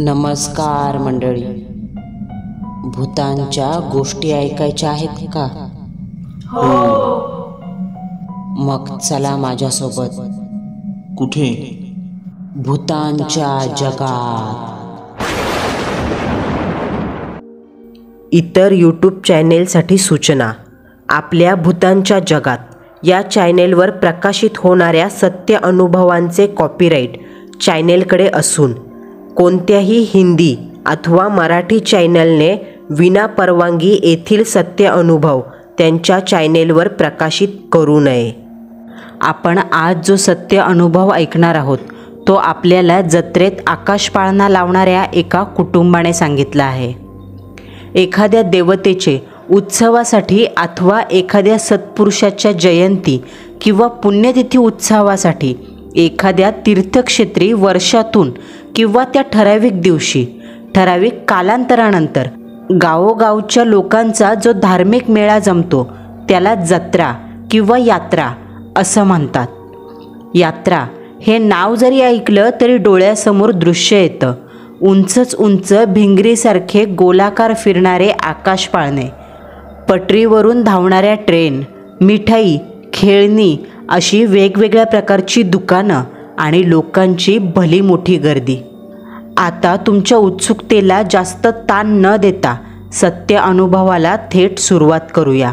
नमस्कार मंडळी. भूतांच्या गोष्टी ऐकायच्या आहेत का? मग चला माझ्यासोबत. कुठे? भूतांच्या जगात. इतर यूट्यूब चॅनेलसाठी सूचना. आपल्या भूतांच्या जगात या चॅनेलवर प्रकाशित होणाऱ्या सत्य अनुभवांचे कॉपीराईट चॅनेलकडे असून कोणत्याही हिंदी अथवा मराठी चॅनलने विना परवानगी येथील सत्य अनुभव त्यांच्या चॅनेलवर प्रकाशित करू नये. आपण आज जो सत्य अनुभव ऐकणार आहोत तो आपल्याला जत्रेत आकाशपाळणा लावणाऱ्या एका कुटुंबाने सांगितला आहे. एखाद्या देवतेचे उत्सवासाठी अथवा एखाद्या सत्पुरुषाच्या जयंती किंवा पुण्यतिथी उत्सवासाठी एखाद्या तीर्थक्षेत्री वर्षातून किंवा त्या ठराविक दिवशी ठराविक कालांतरानंतर गावोगावच्या लोकांचा जो धार्मिक मेळा जमतो त्याला जत्रा किंवा यात्रा असं म्हणतात. यात्रा हे नाव जरी ऐकलं तरी डोळ्यासमोर दृश्य येतं. उंचच उंच भिंगरीसारखे गोलाकार फिरणारे आकाशपाळणे, पटरीवरून धावणाऱ्या ट्रेन, मिठाई, खेळणी अशी वेगवेगळ्या प्रकारची दुकानं आणि लोकांची भली मोठी गर्दी. आता तुमच्या उत्सुकतेला जास्त ताण न देता सत्य अनुभवाला थेट सुरुवात करूया.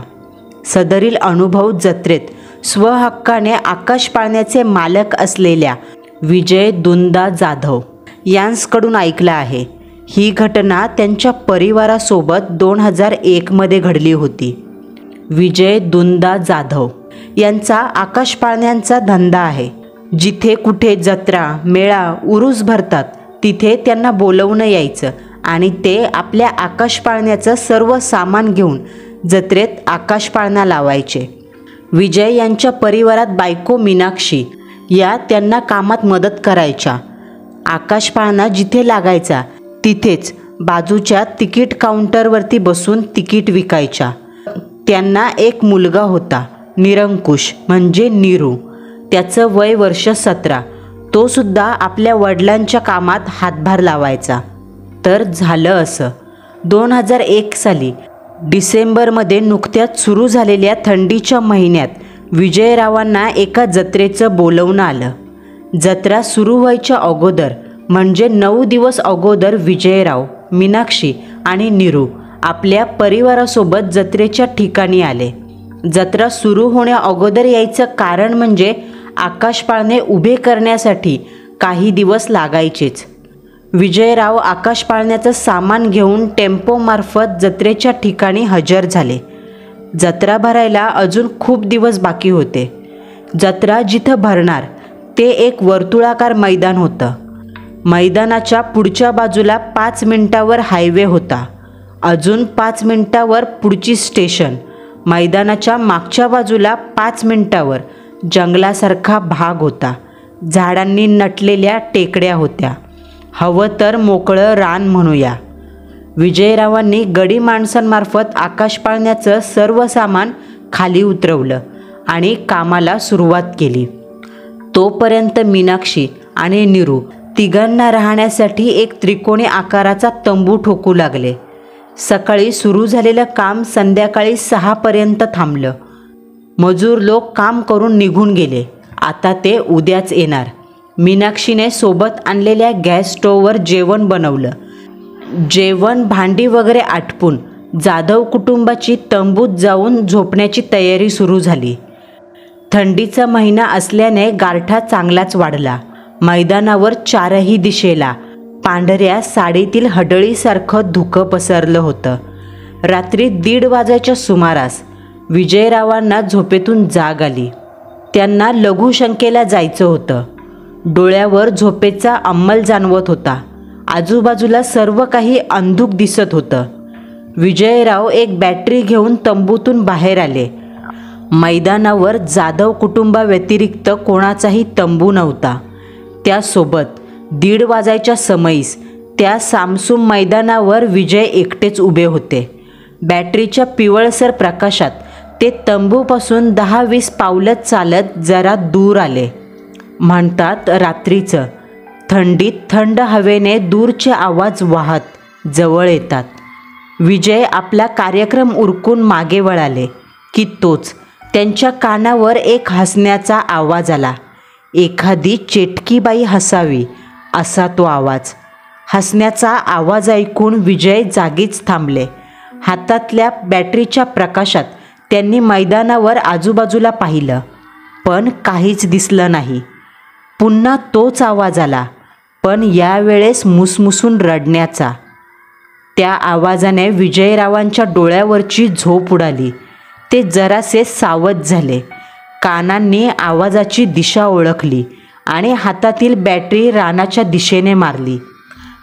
सदरील अनुभव जत्रेत स्वहक्काने आकाशपाळण्याचे मालक असलेल्या विजय दुंदा जाधव यांकडून ऐकला आहे. ही घटना त्यांच्या परिवारासोबत 2001 मध्ये घडली होती. विजय दुंदा जाधव यांचा आकाशपाळण्यांचा धंदा आहे. जिथे कुठे जत्रा, मेळा, उरूस भरतात तिथे त्यांना बोलवणं यायचं आणि ते आपल्या आकाशपाळण्याचं सर्व सामान घेऊन जत्रेत आकाशपाळणा लावायचे. विजय यांच्या परिवारात बायको मीनाक्षी या त्यांना कामात मदत करायच्या. आकाशपाळणा जिथे लागायचा तिथेच बाजूच्या तिकीट काउंटरवरती बसून तिकीट विकायच्या. त्यांना एक मुलगा होता, निरंकुश म्हणजे नीरू. त्याचं वय वर्ष 17. तो सुद्धा आपल्या वडिलांच्या कामात हातभार लावायचा. तर झालं असं, 2001 साली डिसेंबरमध्ये नुकत्याच सुरू झालेल्या थंडीच्या महिन्यात विजयरावांना एका जत्रेचं बोलवणं आलं. जत्रा सुरू व्हायच्या अगोदर म्हणजे 9 दिवस अगोदर विजयराव, मीनाक्षी आणि नीरू आपल्या परिवारासोबत जत्रेच्या ठिकाणी आले. जत्रा सुरू होण्या अगोदर यायचं कारण म्हणजे आकाशपाळणे उभे करण्यासाठी काही दिवस लागायचेच. विजयराव आकाशपाळण्याचं सामान घेऊन टेम्पोमार्फत जत्रेच्या ठिकाणी हजर झाले. जत्रा भरायला अजून खूप दिवस बाकी होते. जत्रा जिथं भरणार ते एक वर्तुळाकार मैदान होतं. मैदानाच्या पुढच्या बाजूला 5 मिनिटावर हायवे होता. अजून 5 मिनिटावर पुढची स्टेशन. मैदानाच्या मागच्या बाजूला 5 मिनिटावर जंगलासारखा भाग होता. झाडांनी नटलेल्या टेकड्या होत्या. हवं तर मोकळं रान म्हणूया. विजयरावांनी गडी माणसांमार्फत आकाशपाळण्याचं सर्व सामान खाली उतरवलं आणि कामाला सुरुवात केली. तोपर्यंत मीनाक्षी आणि नीरू तिघांना राहण्यासाठी एक त्रिकोणी आकाराचा तंबू ठोकू लागले. सकाळी सुरू झालेलं काम संध्याकाळी 6 पर्यंत थांबलं. मजूर लोक काम करून निघून गेले. आता ते उद्याच येणार. मीनाक्षीने सोबत आणलेल्या गॅस स्टोव्हवर जेवण बनवलं. जेवण भांडी वगैरे आटपून जाधव कुटुंबाची तंबूत जाऊन झोपण्याची तयारी सुरू झाली. थंडीचा महिना असल्याने गारठा चांगलाच वाढला. मैदानावर चारही दिशेला पांढऱ्या साडीतील हडळीसारखं धुकं पसरलं होतं. रात्री 1:30 वाजायच्या सुमारास विजयरावांना झोपेतून जाग आली. त्यांना लघुशंकेला जायचं होतं. डोळ्यावर झोपेचा अंमल जाणवत होता. आजूबाजूला सर्व काही अंधुक दिसत होतं. विजयराव एक बॅटरी घेऊन तंबूतून बाहेर आले. मैदानावर जाधव कुटुंबाव्यतिरिक्त कोणाचाही तंबू नव्हता. त्यासोबत 1:30 वाजायच्या समयीस त्या सामसूम मैदानावर विजय एकटेच उभे होते. बॅटरीच्या पिवळसर प्रकाशात ते तंबूपासून 10-20 पावलं चालत जरा दूर आले. म्हणतात रात्रीचं थंडीत थंड हवेने दूरचे आवाज वाहत जवळ येतात. विजय आपला कार्यक्रम उरकून मागे वळाले की तोच त्यांच्या कानावर एक हसण्याचा आवाज आला. एखादी चेटकी बाई हसावी असा तो आवाज. हसण्याचा आवाज ऐकून विजय जागीच थांबले. हातातल्या बॅटरीच्या प्रकाशात त्यांनी मैदानावर आजूबाजूला पाहिलं, पण काहीच दिसलं नाही. पुन्हा तोच आवाज आला, पण यावेळेस मुसमुसून रडण्याचा. त्या आवाजाने विजयरावांच्या डोळ्यावरची झोप उडाली. ते जरासे सावध झाले. कानांनी आवाजाची दिशा ओळखली आणि हातातील बॅटरी रानाच्या दिशेने मारली.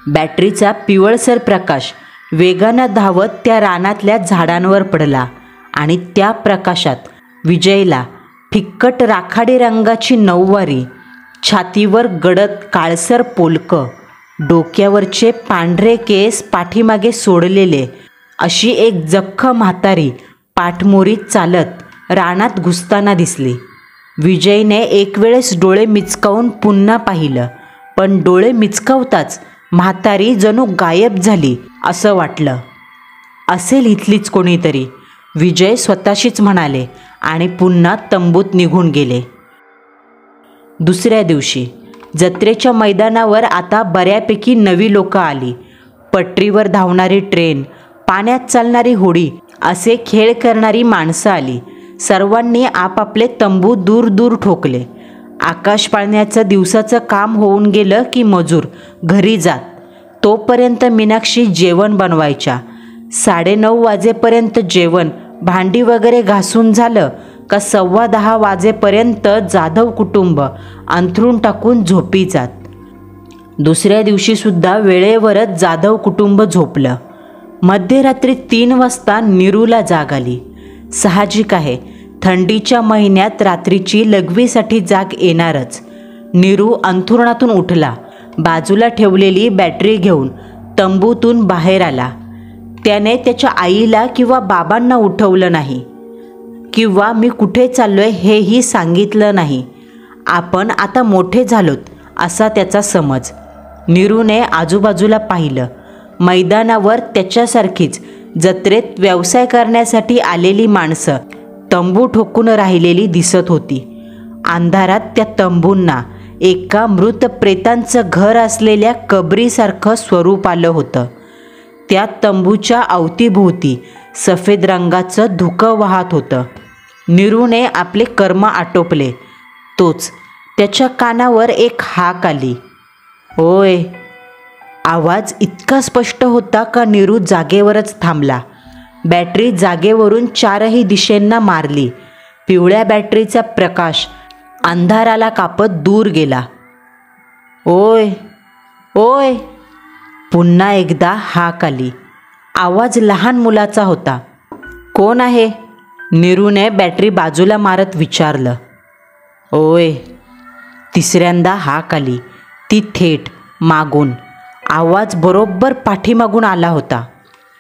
बॅटरीचा पिवळसर प्रकाश वेगानं धावत त्या रानातल्या झाडांवर पडला आणि त्या प्रकाशात विजयला फिक्कट राखाडी रंगाची नऊवारी, छातीवर गडद काळसर पोलकं, डोक्यावरचे पांढरे केस पाठीमागे सोडलेले अशी एक जख्ख म्हातारी पाठमोरीत चालत रानात घुसताना दिसली. विजयने एक वेळेस डोळे मिचकावून पुन्हा पाहिलं, पण डोळे मिचकावताच म्हातारी जणू गायब झाली असं वाटलं. असेल इथलीच कोणीतरी, विजय स्वतःशीच म्हणाले आणि पुन्हा तंबूत निघून गेले. दुसऱ्या दिवशी जत्रेच्या मैदानावर आता बऱ्यापैकी नवी लोकं आली. पटरीवर धावणारी ट्रेन, पाण्यात चालणारी होडी, असे खेळ करणारी माणसं आली. सर्वांनी आपापले तंबू दूर दूर ठोकले. आकाश पाळण्याचं दिवसाचं काम होऊन गेलं की मजूर घरी जात. तोपर्यंत मीनाक्षी जेवण बनवायच्या. 9:30 वाजेपर्यंत जेवण, भांडी वगैरे घासून झालं का 10:15 वाजेपर्यंत जाधव कुटुंब अंथरूण टाकून झोपी जात. दुसऱ्या दिवशीसुद्धा वेळेवरच जाधव कुटुंब झोपलं. मध्यरात्री 3 वाजता नीरूला जाग आली. साहजिक आहे, थंडीच्या महिन्यात रात्रीची लघवीसाठी जाग येणारच. नीरू अंथरुणातून उठला. बाजूला ठेवलेली बॅटरी घेऊन तंबूतून बाहेर आला. त्याने त्याच्या आईला किंवा बाबांना उठवलं नाही किंवा मी कुठे चाललोय हेही सांगितलं नाही. आपण आता मोठे झालोत असा त्याचा समज. नीरूने आजूबाजूला पाहिलं. मैदानावर त्याच्यासारखीच जत्रेत व्यवसाय करण्यासाठी आलेली माणसं तंबू ठोकून राहिलेली दिसत होती. अंधारात त्या तंबूंना एका मृत प्रेतांचं घर असलेल्या कबरीसारखं स्वरूप आलं होतं. त्या तंबूच्या अवतीभोवती सफेद रंगाचं धुकं वाहत होतं. नीरूने आपले कर्म आटोपले. तोच त्याच्या कानावर एक हाक आली, ओय. आवाज इतका स्पष्ट होता का नीरू जागेवरच थांबला. बॅटरी जागेवरून 4ही दिशेंना मारली. पिवळ्या बॅटरीचा प्रकाश अंधाराला कापत दूर गेला. ओय ओय. पुन्हा एकदा हाक आली. आवाज लहान मुलाचा होता. कोण आहे? नीरूने बॅटरी बाजूला मारत विचारलं. ओय. तिसऱ्यांदा हाक आली. ती थेट मागून. आवाज बरोबर पाठीमागून आला होता.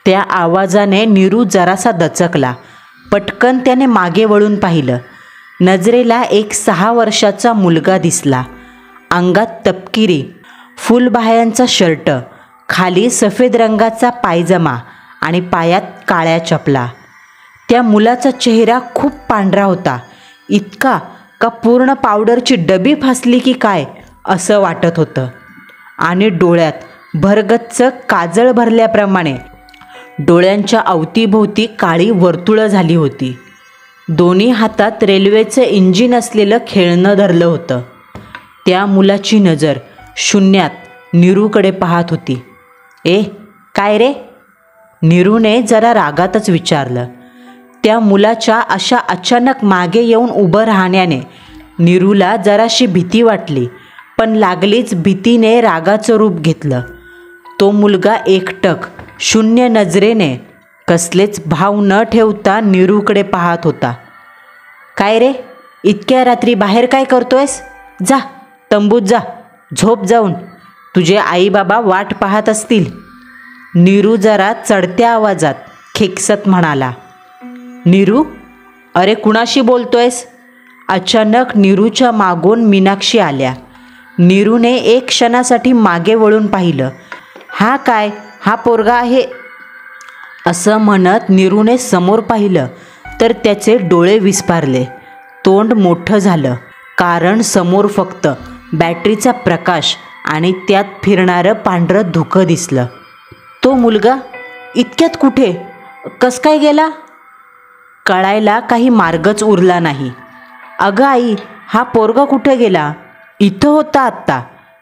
त्या आवाजाने नीरू जरासा दचकला. पटकन त्याने मागे वळून पाहिलं. नजरेला एक 6 वर्षाचा मुलगा दिसला. अंगात तपकिरी फुलबाह्यांचा शर्ट, खाली सफेद रंगाचा पायजमा आणि पायात काळ्या चपला. त्या मुलाचा चेहरा खूप पांढरा होता. इतका का पूर्ण पावडरची डबी फासली की काय असं वाटत होतं. आणि डोळ्यात भरगच्च काजळ भरल्याप्रमाणे डोळ्यांच्या अवतीभोवती काळी वर्तुळं झाली होती. दोन्ही हातात रेल्वेचं इंजिन असलेलं खेळणं धरलं होतं. त्या मुलाची नजर शून्यात नीरूकडे पाहत होती. ए काय रे? नीरूने जरा रागातच विचारलं. त्या मुलाच्या अशा अचानक मागे येऊन उभं राहण्याने नीरूला जराशी भीती वाटली, पण लागलीच भीतीने रागाचं रूप घेतलं. तो मुलगा एकटक शून्य नजरेने कसलेच भाव न ठेवता नीरूकडे पाहत होता. काय रे, इतक्या रात्री बाहेर काय करतोयस? जा तंबूत जा, झोप जाऊन. तुझे आई बाबा वाट पाहत असतील. नीरू जरा चढत्या आवाजात खेकसत म्हणाला. नीरू, अरे कुणाशी बोलतोयस? अचानक नीरूच्या मागून मीनाक्षी आल्या. नीरूने एक क्षणासाठी मागे वळून पाहिलं. हा काय, हा पोरगा आहे असं म्हणत नीरूने समोर पाहिलं तर त्याचे डोळे विस्फारले, तोंड मोठं झालं, कारण समोर फक्त बॅटरीचा प्रकाश आणि त्यात फिरणारं पांढरं धुकं दिसलं. तो मुलगा इतक्यात कुठे, कस काय गेला? कळायला काही मार्गच उरला नाही. अगं आई, हा पोरगा कुठे गेला? इथं होता आत्ता,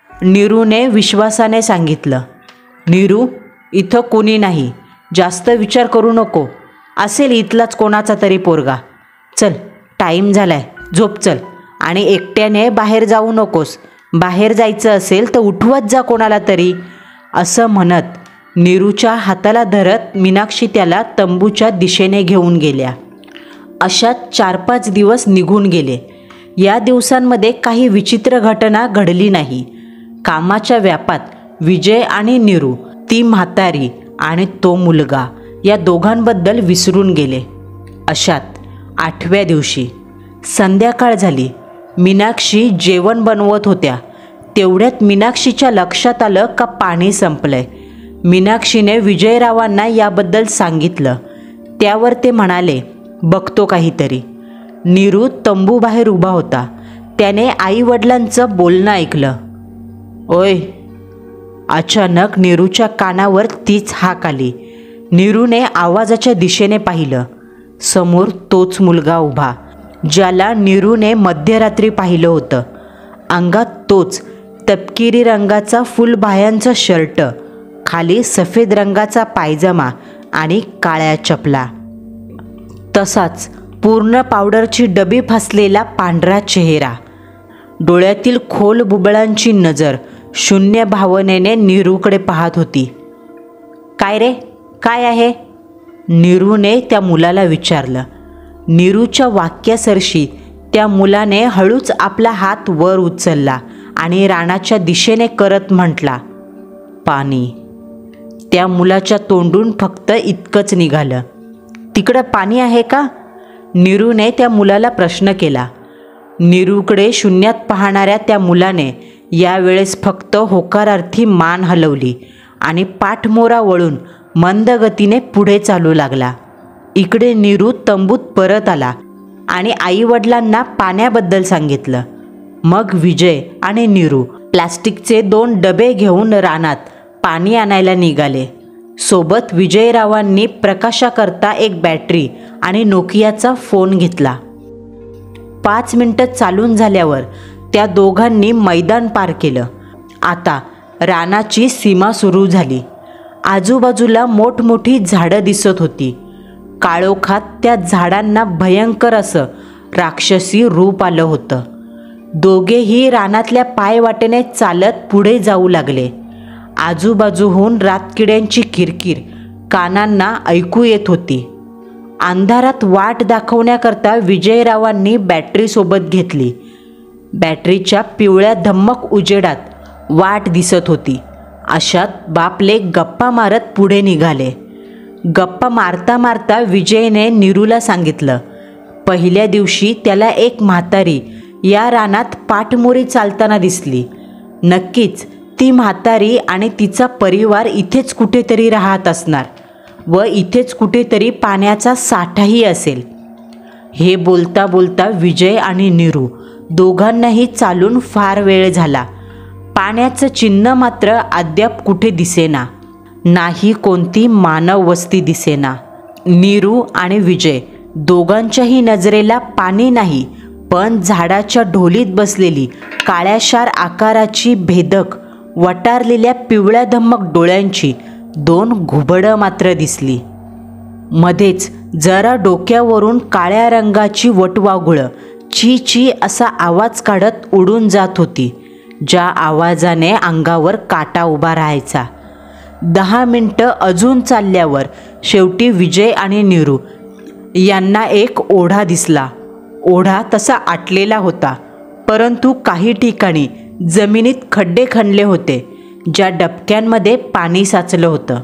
नीरूने विश्वासाने सांगितलं. नीरू, इथं कोणी नाही, जास्त विचार करू नको, असेल इथलाच कोणाचा तरी पोरगा. चल, टाईम झालाय, झोप चल, आणि एकट्याने बाहेर जाऊ नकोस. बाहेर जायचं असेल तर उठवत जा कोणाला तरी. असं म्हणत नीरूच्या हाताला धरत मीनाक्षी त्याला तंबूच्या दिशेने घेऊन गेल्या. अशात 4-5 दिवस निघून गेले. या दिवसांमध्ये काही विचित्र घटना घडली नाही. कामाच्या व्यापात विजय आणि नीरू, ती म्हातारी आणि तो मुलगा, या दोघांबद्दल विसरून गेले. अशात 8व्या दिवशी संध्याकाळ झाली. मीनाक्षी जेवण बनवत होत्या. तेवढ्यात मीनाक्षीच्या लक्षात आलं का पाणी संपलंय. मीनाक्षीने विजयरावांना याबद्दल सांगितलं. त्यावर ते म्हणाले, बघतो काहीतरी. नीरू तंबूबाहेर उभा होता. त्याने आईवडिलांचं बोलणं ऐकलं. ओय. अचानक नीरूच्या कानावर तीच हाक आली. नीरूने आवाजाच्या दिशेने पाहिलं. समोर तोच मुलगा उभा, ज्याला नीरूने मध्यरात्री पाहिलं होतं. अंगात तोच तपकिरी रंगाचा फुलबाह्यांचा शर्ट, खाली सफेद रंगाचा पायजमा आणि काळ्या चपला. तसाच पूर्ण पावडरची डबी फासलेला पांढरा चेहरा. डोळ्यातील खोल बुबळांची नजर शून्य भावनेने नीरूकडे पाहत होती. काय रे, काय आहे? नीरूने त्या मुलाला विचारलं. नीरूच्या वाक्यासरशी त्या मुलाने हळूच आपला हात वर उचलला आणि रानाच्या दिशेने करत म्हटला, पाणी. त्या मुलाच्या तोंडून फक्त इतकंच निघालं. तिकडं पाणी आहे का? नीरूने त्या मुलाला प्रश्न केला. नीरूकडे शून्यात पाहणाऱ्या त्या मुलाने यावेळेस फक्त होकारार्थी मान हलवली आणि पाठमोरा वळून मंद गतीने पुढे चालू लागला. इकडे नीरू तंबूत परत आला आणि आईवडिलांना पाण्याबद्दल सांगितलं. मग विजय आणि नीरू प्लॅस्टिकचे 2 डबे घेऊन रानात पाणी आणायला निघाले. सोबत विजयरावांनी प्रकाशाकरता एक बॅटरी आणि नोकियाचा फोन घेतला. 5 मिनिटं चालून झाल्यावर त्या दोघांनी मैदान पार केलं. आता रानाची सीमा सुरू झाली. आजूबाजूला मोठमोठी झाडं दिसत होती. काळोखात त्या झाडांना भयंकर असं राक्षसी रूप आलं होतं. दोघेही रानातल्या पायवाटेने चालत पुढे जाऊ लागले. आजूबाजूहून रातकिड्यांची किरकिर कानांना ऐकू येत होती. अंधारात वाट दाखवण्याकरता विजयरावांनी बॅटरी सोबत घेतली. बॅटरीच्या पिवळ्या धम्मक उजेडात वाट दिसत होती. अशात बापलेक गप्पा मारत पुढे निघाले. गप्पा मारता मारता विजयने नीरूला सांगितलं, पहिल्या दिवशी त्याला एक म्हातारी या रानात पाठमोरी चालताना दिसली. नक्कीच ती म्हातारी आणि तिचा परिवार इथेच कुठेतरी राहत असणार व इथेच कुठेतरी पाण्याचा साठाही असेल. हे बोलता बोलता विजय आणि नीरू दोघांनाही चालून फार वेळ झाला. पाण्याचं चिन्ह मात्र अद्याप कुठे दिसेना. नाही कोणती मानव वस्ती दिसेना. नीरू आणि विजय दोघांच्याही नजरेला पाणी नाही, पण झाडाच्या ढोलीत बसलेली काळ्याशार आकाराची भेदक वटारलेल्या पिवळ्या धम्मक डोळ्यांची 2 घुबडं मात्र दिसली. मध्येच जरा डोक्यावरून काळ्या रंगाची वटवाघुळं ची ची असा आवाज काढत उडून जात होती, ज्या आवाजाने अंगावर काटा उभा राहायचा. 10 मिनिटं अजून चालल्यावर शेवटी विजय आणि नीरू यांना एक ओढा दिसला. ओढा तसा आटलेला होता, परंतु काही ठिकाणी जमिनीत खड्डे खणले होते, ज्या डबक्यांमध्ये पाणी साचलं होतं.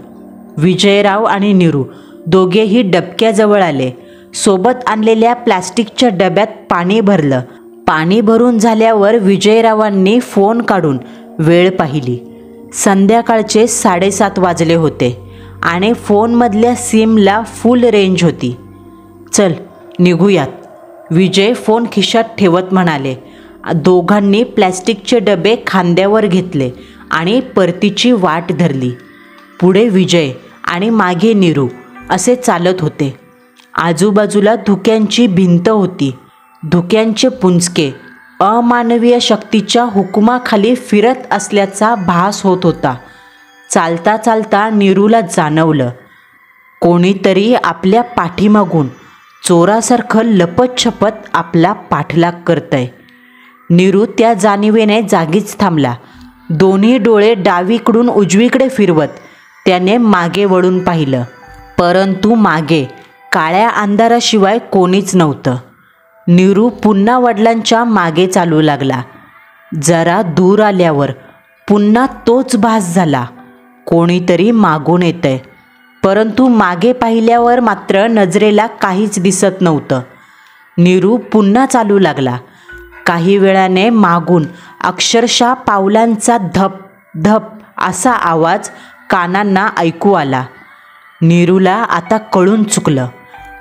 विजयराव आणि नीरू दोघेही डबक्याजवळ आले. सोबत आणलेल्या प्लॅस्टिकच्या डब्यात पाणी भरलं. पाणी भरून झाल्यावर विजयरावांनी फोन काढून वेळ पाहिली. संध्याकाळचे 7:30 वाजले होते आणि फोनमधल्या सिमला फुल रेंज होती. चल निघूयात, विजय फोन खिशात ठेवत म्हणाले. दोघांनी प्लॅस्टिकचे डबे खांद्यावर घेतले आणि परतीची वाट धरली. पुढे विजय आणि मागे नीरू असे चालत होते. आजूबाजूला धुक्यांची भिंत होती. धुक्यांचे पुंजके अमानवीय शक्तीच्या हुकुमाखाली फिरत असल्याचा भास होत होता. चालता चालता नीरूला जाणवलं, कोणीतरी आपल्या पाठीमागून चोरासारखं लपतछपत आपला पाठलाग करतंय. नीरू त्या जाणीवेने जागीच थांबला. दोन्ही डोळे डावीकडून उजवीकडे फिरवत त्याने मागे वळून पाहिलं, परंतु मागे काळ्या अंधाराशिवाय कोणीच नव्हतं. नीरू पुन्हा वडिलांच्या मागे चालू लागला. जरा दूर आल्यावर पुन्हा तोच भास झाला, कोणीतरी मागून येतंय. परंतु मागे पाहिल्यावर मात्र नजरेला काहीच दिसत नव्हतं. नीरू पुन्हा चालू लागला. काही वेळाने मागून अक्षरशः पावलांचा धप धप असा आवाज कानांना ऐकू आला. नीरूला आता कळून चुकलं,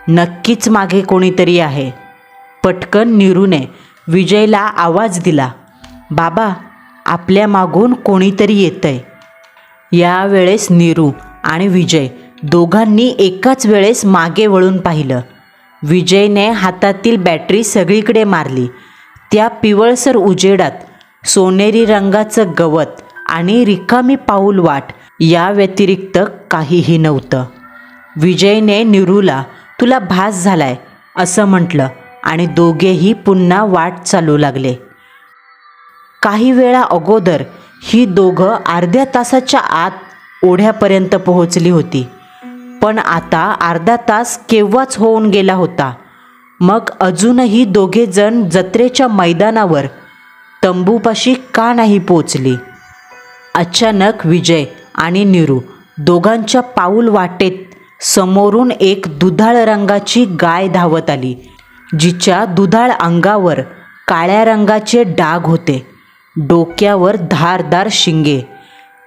नक्कीच मागे कोणीतरी आहे. पटकन नीरूने विजयला आवाज दिला, बाबा आपल्या मागून कोणीतरी येतंय. यावेळेस नीरू आणि विजय दोघांनी एकाच वेळेस मागे वळून पाहिलं. विजयने हातातील बॅटरी सगळीकडे मारली. त्या पिवळसर उजेडात सोनेरी रंगाचं गवत आणि रिकामी पाऊल वाट या व्यतिरिक्त काहीही नव्हतं. विजयने नीरूला तुला भास झालाय असं म्हटलं आणि दोघेही पुन्हा वाट चालू लागले. काही वेळा अगोदर ही दोघं अर्ध्या तासाच्या आत ओढ्यापर्यंत पोहोचली होती, पण आता अर्धा तास केव्हाच होऊन गेला होता. मग अजूनही दोघेजण जत्रेच्या मैदानावर तंबूपाशी का नाही पोचली? अचानक विजय आणि नीरू दोघांच्या पाऊल वाटेत समोरून एक दुधाळ रंगाची गाय धावत आली, जिच्या दुधाळ अंगावर काळ्या रंगाचे डाग होते, डोक्यावर धारदार शिंगे.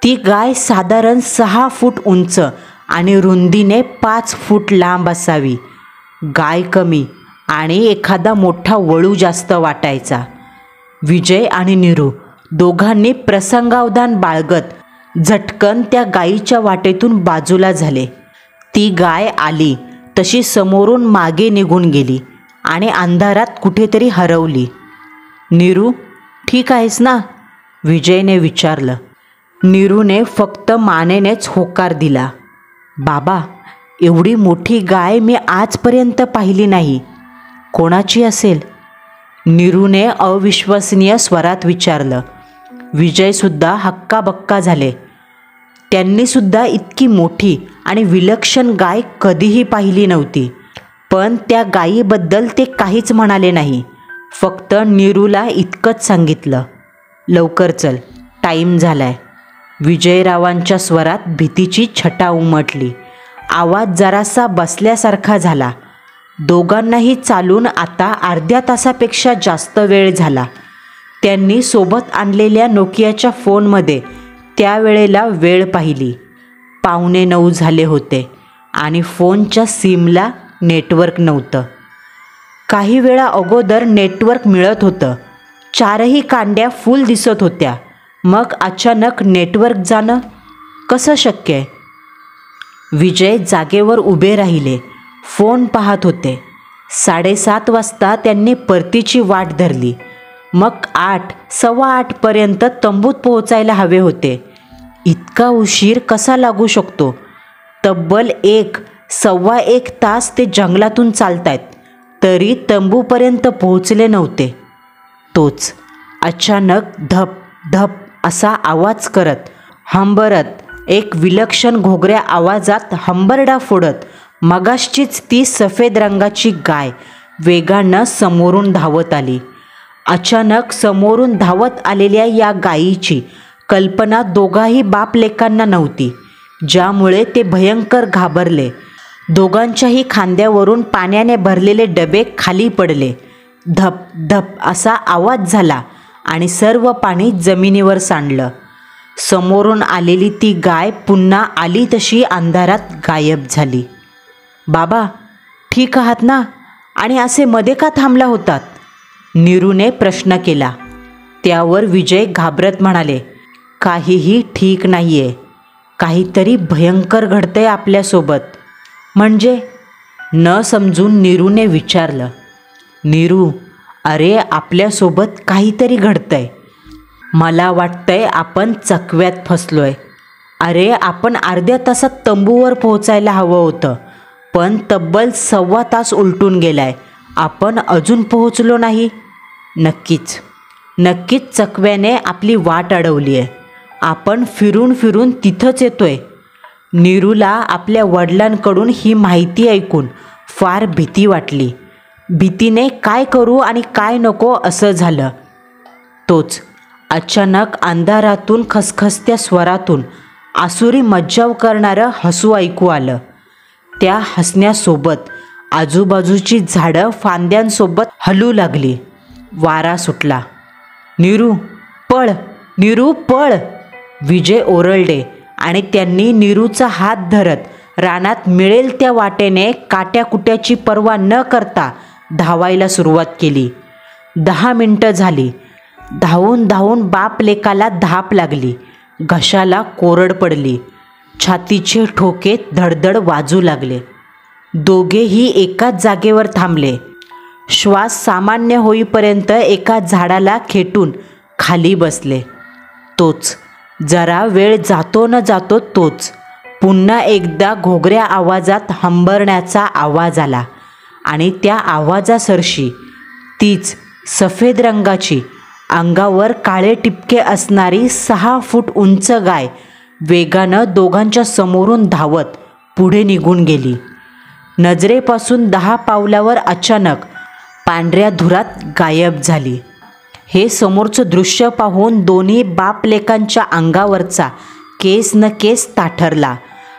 ती गाय साधारण 6 फूट उंच आणि रुंदीने 5 फूट लांब असावी. गाय कमी आणि एखादा मोठा वळू जास्त वाटायचा. विजय आणि नीरू दोघांनी प्रसंगावधान बाळगत झटकन त्या गायीच्या वाटेतून बाजूला झाले. ती गाय आली तशी समोरून मागे निघून गेली आणि अंधारात कुठेतरी हरवली. नीरू ठीक आहेस ना? विजयने विचारलं. नीरूने फक्त मानेनेच होकार दिला. बाबा एवढी मोठी गाय मी आजपर्यंत पाहिली नाही, कोणाची असेल? नीरूने अविश्वसनीय स्वरात विचारलं. विजयसुद्धा हक्काबक्का झाले. त्यांनीसुद्धा इतकी मोठी आणि विलक्षण गाय कधीही पाहिली नव्हती. पण त्या गायीबद्दल ते काहीच म्हणाले नाही. फक्त नीरूला इतकंच सांगितलं, लवकर चल, टाईम झालाय. विजयरावांच्या स्वरात भीतीची छटा उमटली. आवाज जरासा बसल्यासारखा झाला. दोघांनाही चालून आता अर्ध्या तासापेक्षा जास्त वेळ झाला. त्यांनी सोबत आणलेल्या नोकियाच्या फोनमध्ये त्यावेळेला वेळ पाहिली. 8:45 झाले होते आणि फोनच्या सिमला नेटवर्क नव्हतं. काही वेळा अगोदर नेटवर्क मिळत होतं. 4ही कांड्या फुल दिसत होत्या. मग अचानक नेटवर्क जाणं कसं शक्य आहे? विजय जागेवर उभे राहिले, फोन पाहत होते. 7:30 वाजता त्यांनी परतीची वाट धरली. मग 8, 8:15 पर्यंत तंबूत पोहोचायला हवे होते. इतका उशीर कसा लागू शकतो? तब्बल 1, 1.25 तास ते जंगलातून चालतायत, तरी तंबूपर्यंत पोहोचले नव्हते. तोच अचानक धप धप असा आवाज करत, हंबरत एक विलक्षण घोगऱ्या आवाजात हंबरडा फोडत मगाशीच ती सफेद रंगाची गाय वेगानं समोरून धावत आली. अचानक समोरून धावत आलेल्या या गायीची कल्पना दोघाही बापलेकांना नव्हती, ज्यामुळे ते भयंकर घाबरले. दोघांच्याही खांद्यावरून पाण्याने भरलेले डबे खाली पडले. धप धप असा आवाज झाला आणि सर्व पाणी जमिनीवर सांडलं. समोरून आलेली ती गाय पुन्हा आली तशी अंधारात गायब झाली. बाबा, ठीक आहात ना? आणि असे मध्ये का थांबला होतात? नीरूने प्रश्न केला. त्यावर विजय घाबरत म्हणाले, काहीही ठीक नाहीये. काहीतरी भयंकर घडतंय आपल्यासोबत. म्हणजे? न समजून नीरूने विचारलं. नीरू, अरे आपल्यासोबत काहीतरी घडतंय. मला वाटतंय आपण चकव्यात फसलोय. अरे आपण अर्ध्या तासात तंबूवर पोहोचायला हवं होतं, पण तब्बल 1.25 तास उलटून गेलाय. आपण अजून पोहोचलो नाही. नक्कीच चकव्याने आपली वाट अडवली आहे. आपण फिरून फिरून तिथंच येतोय. नीरूला आपल्या वडिलांकडून ही माहिती ऐकून फार भीती वाटली. भीतीने काय करू आणि काय नको असं झालं. तोच अचानक अंधारातून खसखसत्या स्वरातून आसुरी मज्जाव करणारं हसू ऐकू आलं. त्या हसण्यासोबत आजूबाजूची झाडं फांद्यांसोबत हलू लागली. वारा सुटला. नीरू पळ, नीरू पळ, विजय ओरडले आणि त्यांनी नीरूचा हात धरत रानात मिळेल त्या वाटेने काट्याकुट्याची पर्वा न करता धावायला सुरुवात केली. 10 मिनिटं झाली. धावून धावून बाप लेकाला धाप लागली. घशाला कोरड पडली. छातीचे ठोके धडधड वाजू लागले. दोघेही एकाच जागेवर थांबले. श्वास सामान्य होईपर्यंत एका झाडाला खेटून खाली बसले. तोच जरा वेळ जातो न जातो तोच पुन्हा एकदा घोगऱ्या आवाजात हंबरण्याचा आवाज आला आणि त्या आवाजासरशी तीच सफेद रंगाची, अंगावर काळे टिपके असणारी 6 फूट उंच गाय वेगानं दोघांच्या समोरून धावत पुढे निघून गेली. नजरेपासून 10 पावलावर अचानक पांढऱ्या धुरात गायब झाली. हे समोरचं दृश्य पाहून दोन्ही बापलेकांच्या अंगावरचा केस न केस ताठरला.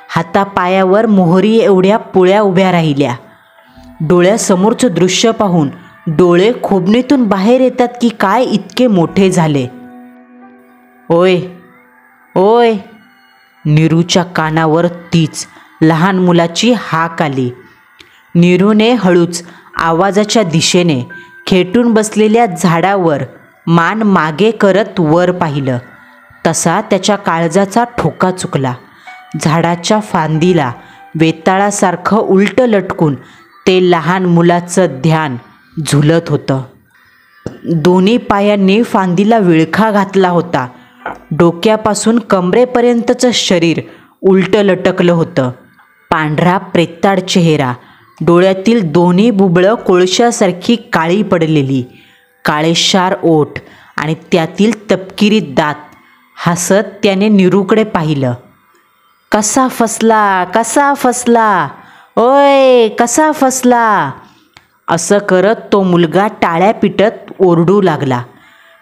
हातापायावर मोहरी एवढ्या पुळ्या उभ्या राहिल्या. डोळ्यासमोरचं दृश्य पाहून डोळे खोबणीतून बाहेर येतात की काय इतके मोठे झाले. ओय ओय, नीरूच्या कानावर तीच लहान मुलाची हाक आली. नीरूने हळूच आवाजाच्या दिशेने खेटून बसलेल्या झाडावर मान मागे करत वर पाहिलं. तसा त्याच्या काळजाचा ठोका चुकला. झाडाच्या फांदीला वेताळासारखं उलटं लटकून ते लहान मुलाचं ध्यान झुलत होतं. दोन्ही पायांनी फांदीला विळखा घातला होता. डोक्यापासून कमरेपर्यंतचं शरीर उलटं लटकलं होतं. पांढरा प्रेताळ चेहरा, डोळ्यातील दोन्ही बुबळं कोळशासारखी काळी पडलेली, काळेशार ओठ आणि त्यातील तपकिरी दात. हसत त्याने नीरूकडे पाहिलं. कसा फसला, कसा फसला, ओय कसा फसला, असं करत तो मुलगा टाळ्या पिटत ओरडू लागला.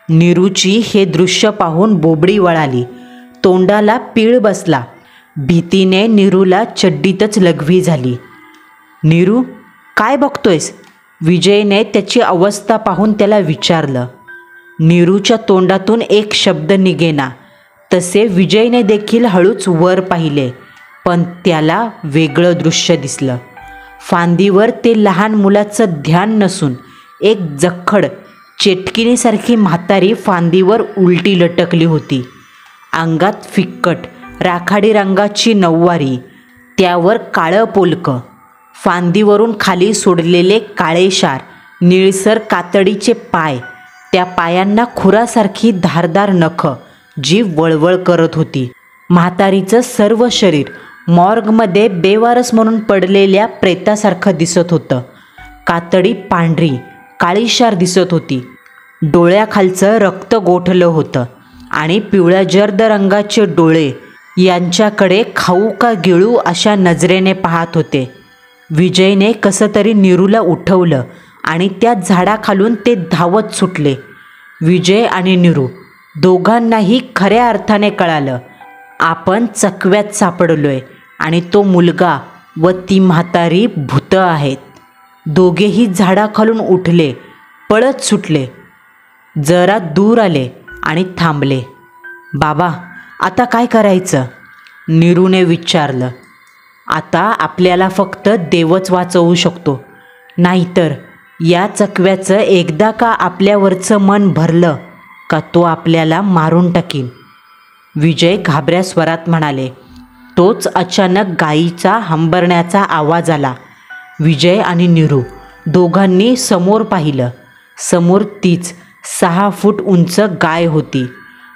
नीरूची हे दृश्य पाहून बोबडी वळाली. तोंडाला पीळ बसला. भीतीने नीरूला चड्डीतच लघवी झाली. नीरू, काय बघतोयस? विजयने त्याची अवस्था पाहून त्याला विचारलं. नीरूच्या तोंडातून एक शब्द निघेना. तसे विजयने देखील हळूच वर पाहिले, पण त्याला वेगळं दृश्य दिसलं. फांदीवर ते लहान मुलाचं ध्यान नसून एक जखड चेटकिनीसारखी म्हातारी फांदीवर उलटी लटकली होती. अंगात फिक्कट राखाडी रंगाची नऊवारी, त्यावर काळं पोलकं, फांदीवरून खाली सोडलेले काळेशार निळसर कातडीचे पाय, त्या पायांना खुरासारखी धारदार नखं जी वळवळ करत होती. म्हातारीचं सर्व शरीर मॉर्गमध्ये बेवारस म्हणून पडलेल्या प्रेतासारखं दिसत होतं. कातडी पांढरी काळीशार दिसत होती. डोळ्याखालचं रक्त गोठलं होतं आणि पिवळ्या जर्द रंगाचे डोळे यांच्याकडे खाऊ का गिळू अशा नजरेने पाहत होते. विजयने कसं तरी नीरूला उठवलं आणि त्या झाडाखालून ते धावत सुटले. विजय आणि नीरू दोघांनाही खऱ्या अर्थाने कळालं, आपण चकव्यात सापडलोय आणि तो मुलगा व ती म्हातारी भूतं आहेत. दोघेही झाडाखालून उठले. पळत सुटले. जरा दूर आले आणि थांबले. बाबा, आता काय करायचं? नीरूने विचारलं. आता आपल्याला फक्त देवच वाचवू शकतो, नाहीतर या चकव्याचं एकदा का आपल्यावरचं मन भरलं का तो आपल्याला मारून टाकीन, विजय घाबऱ्या स्वरात म्हणाले. तोच अचानक गाईचा हंबरण्याचा आवाज आला. विजय आणि नीरू दोघांनी समोर पाहिलं. समोर तीच 6 फूट उंच गाय होती.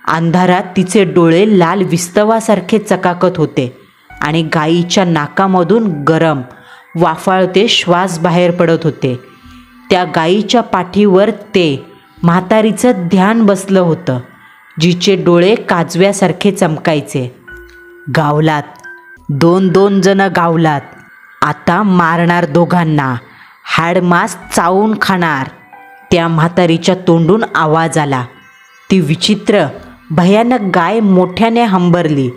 अंधारात तिचे डोळे लाल विस्तवासारखे चकाकत होते आणि गाईच्या नाकामधून गरम वाफाळते श्वास बाहेर पडत होते. त्या गाईच्या पाठीवर ते म्हातारीचं ध्यान बसलं होतं, जिचे डोळे काजव्यासारखे चमकायचे. गावलात, 2-2 जण गावलात. आता मारणार दोघांना, हाडमास चावून खाणार. त्या म्हातारीच्या तोंडून आवाज आला. ती विचित्र भयानक गाय मोठ्याने हंबरली.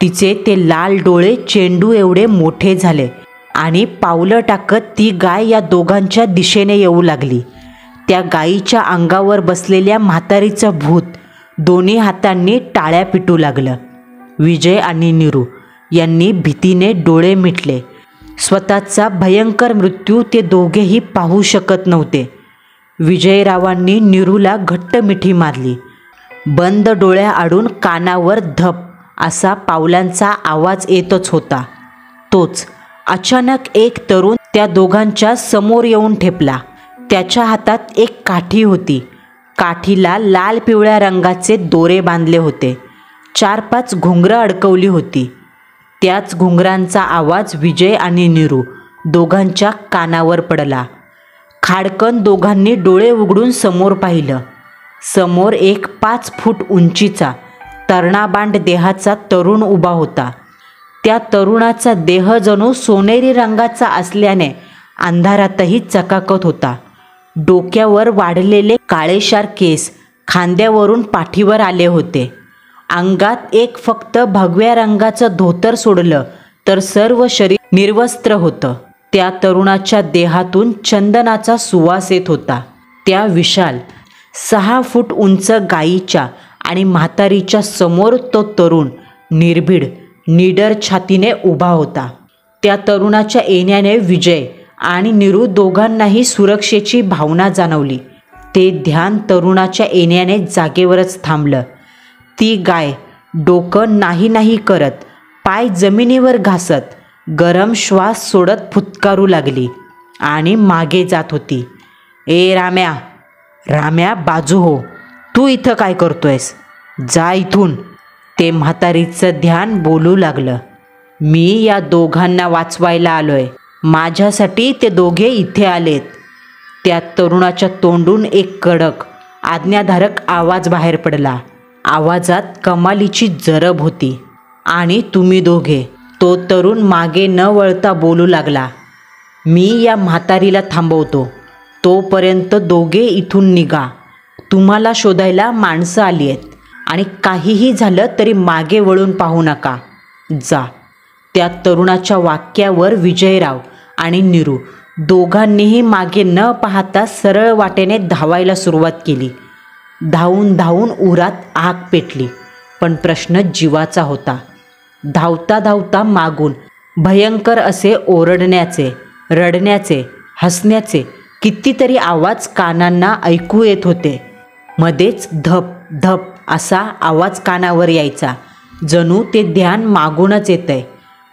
तिचे ते लाल डोळे चेंडू एवढे मोठे झाले आणि पावलं टाकत ती गाय या दोघांच्या दिशेने येऊ लागली. त्या गायीच्या अंगावर बसलेल्या म्हातारीचं भूत दोन्ही हातांनी टाळ्या पिटू लागलं. विजय आणि नीरू यांनी भीतीने डोळे मिटले. स्वतःचा भयंकर मृत्यू ते दोघेही पाहू शकत नव्हते. विजयरावांनी नीरूला घट्ट मिठी मारली. बंद डोळ्या आडून कानावर धप असा पावलांचा आवाज येतच होता. तोच अचानक एक तरुण त्या दोघांच्या समोर येऊन ठेपला. त्याच्या हातात एक काठी होती. काठीला लाल पिवळ्या रंगाचे दोरे बांधले होते. 4-5 घुंगरं अडकवली होती. त्याच घुंगरांचा आवाज विजय आणि नीरू दोघांच्या कानावर पडला. खाडकन दोघांनी डोळे उघडून समोर पाहिलं. समोर एक 5 फूट उंचीचा तर्णाबांड देहाचा तरुण उभा होता. त्या तरुणाचा देह जणू सोनेरी रंगाचा असल्याने अंधारातही चकाकत होता. डोक्यावर वाढलेले काळेशार केस खांद्यावरून पाठीवर आले होते. अंगात एक फक्त भगव्या रंगाचं धोतर सोडलं तर सर्व शरीर निर्वस्त्र होतं. त्या तरुणाच्या देहातून चंदनाचा सुवास येत होता. त्या विशाल 6 फूट उंच गायीच्या आणि म्हातारीच्या समोर तो तरुण निर्भीड निडर छातीने उभा होता. त्या तरुणाच्या येण्याने विजय आणि नीरू दोघांनाही सुरक्षेची भावना जाणवली. ते ध्यान तरुणाच्या येण्याने जागेवरच थांबलं. ती गाय डोकं नाही करत पाय जमिनीवर घासत गरम श्वास सोडत फुत्कारू लागली आणि मागे जात होती. ए राम्या, राम्या बाजू हो, तू इथं काय करतोयस? जा इथून. ते म्हातारीचं ध्यान बोलू लागलं. मी या दोघांना वाचवायला आलोय. माझ्यासाठी ते दोघे इथे आलेत. त्या तरुणाच्या तोंडून एक कडक आज्ञाधारक आवाज बाहेर पडला. आवाजात कमालीची जरब होती. आणि तुम्ही दोघे, तो तरुण मागे न वळता बोलू लागला. मी या म्हातारीला थांबवतो. तोपर्यंत दोघे इथून निघा. तुम्हाला शोधायला माणसं आली आहेत आणि काहीही झालं तरी मागे वळून पाहू नका. जा. त्या तरुणाच्या वाक्यावर विजयराव आणि नीरू दोघांनीही मागे न पाहता सरळ वाटेने धावायला सुरुवात केली. धावून धावून उरात आग पेटली. पण प्रश्न जीवाचा होता. धावता धावता मागून भयंकर असे ओरडण्याचे, रडण्याचे, हसण्याचे कितीतरी आवाज कानांना ऐकू येत होते. मध्येच धप धप असा आवाज कानावर यायचा, जणू ते ध्यान मागूनच येतंय.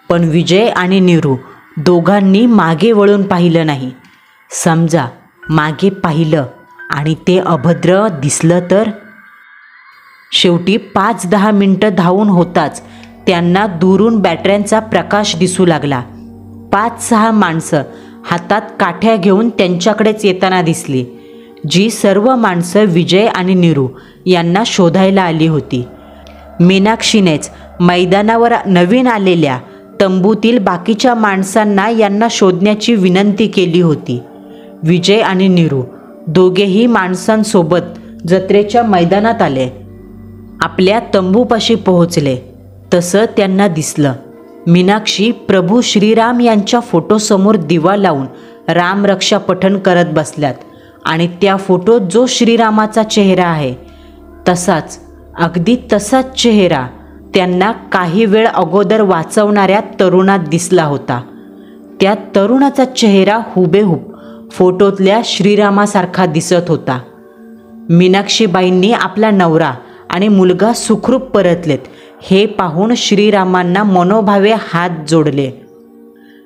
पण विजय आणि नीरू दोघांनी मागे वळून पाहिलं नाही. समजा मागे पाहिलं आणि ते अभद्र दिसलं तर? शेवटी 5-10 मिनटं धावून होताच त्यांना दुरून बॅटऱ्यांचा प्रकाश दिसू लागला. 5-6 माणसं हातात काठ्या घेऊन त्यांच्याकडेच येताना दिसली, जी सर्व माणसं विजय आणि नीरू यांना शोधायला आली होती. मीनाक्षीनेच मैदानावर नवीन आलेल्या तंबूतील बाकीच्या माणसांना यांना शोधण्याची विनंती केली होती. विजय आणि नीरू दोघेही माणसांसोबत जत्रेच्या मैदानात आले. आपल्या तंबूपाशी पोहोचले तसं त्यांना दिसलं. मीनाक्षी प्रभू श्रीराम यांच्या फोटोसमोर दिवा लावून रामरक्षा पठण करत बसल्यात आणि त्या फोटोत जो श्रीरामाचा चेहरा आहे तसाच, अगदी तसाच चेहरा त्यांना काही वेळ अगोदर वाचवणाऱ्या तरुणात दिसला होता. त्या तरुणाचा चेहरा हुबेहूब फोटोतल्या श्रीरामासारखा दिसत होता. मीनाक्षीबाईंनी आपला नवरा आणि मुलगा सुखरूप परतलेत हे पाहून श्रीरामांना मनोभावे हात जोडले.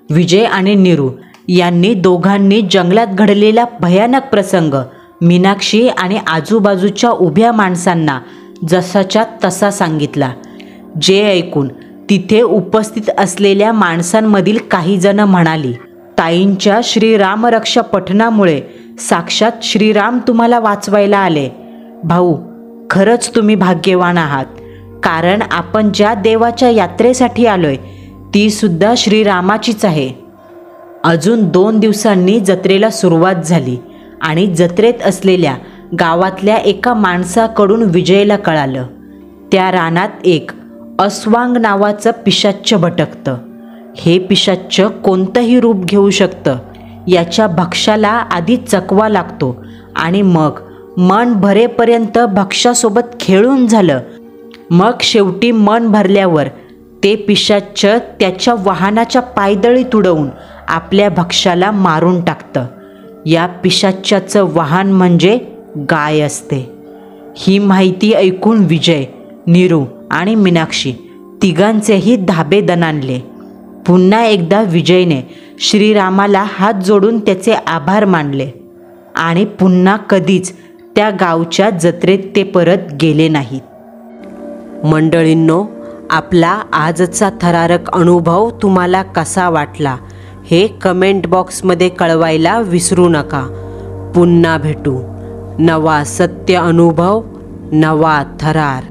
विजय आणि नीरू यांनी दोघांनी जंगलात घडलेला भयानक प्रसंग मीनाक्षी आणि आजूबाजूच्या उभ्या माणसांना जसाच्या तसा सांगितला. जे ऐकून तिथे उपस्थित असलेल्या माणसांमधील काही जण म्हणाली, ताईंच्या श्रीरामरक्षा पठणामुळे साक्षात श्रीराम तुम्हाला वाचवायला आले. भाऊ, खरंच तुम्ही भाग्यवान आहात, कारण आपण ज्या देवाच्या यात्रेसाठी आलोय ती सुद्धा श्रीरामाचीच आहे. अजून 2 दिवसांनी जत्रेला सुरुवात झाली आणि जत्रेत असलेल्या गावातल्या एका माणसाकडून विजयला कळालं, त्या रानात एक अस्वांग नावाचं पिशाच्च भटकतं. हे पिशाच्च कोणतंही रूप घेऊ शकतं. याच्या भक्ष्याला आधी चकवा लागतो आणि मग मन भरेपर्यंत भक्ष्यासोबत खेळून झालं. मग शेवटी मन भरल्यावर ते पिशाच्च त्याच्या वाहनाच्या पायदळीत उडवून आपल्या भक्ष्याला मारून टाकतं. या पिशाच्याचं वाहन म्हणजे गाय असते. ही माहिती ऐकून विजय, नीरू आणि मीनाक्षी तिघांचेही धाबे दणाणले. पुन्हा एकदा विजयने श्रीरामाला हात जोडून त्याचे आभार मानले आणि पुन्हा कधीच त्या गावच्या जत्रेत ते परत गेले नाहीत. मंडळींनो, आपला आजचा थरारक अनुभव तुम्हाला कसा वाटला हे कमेंट बॉक्समध्ये कळवायला विसरू नका. पुन्हा भेटू. नवा सत्य अनुभव, नवा थरार.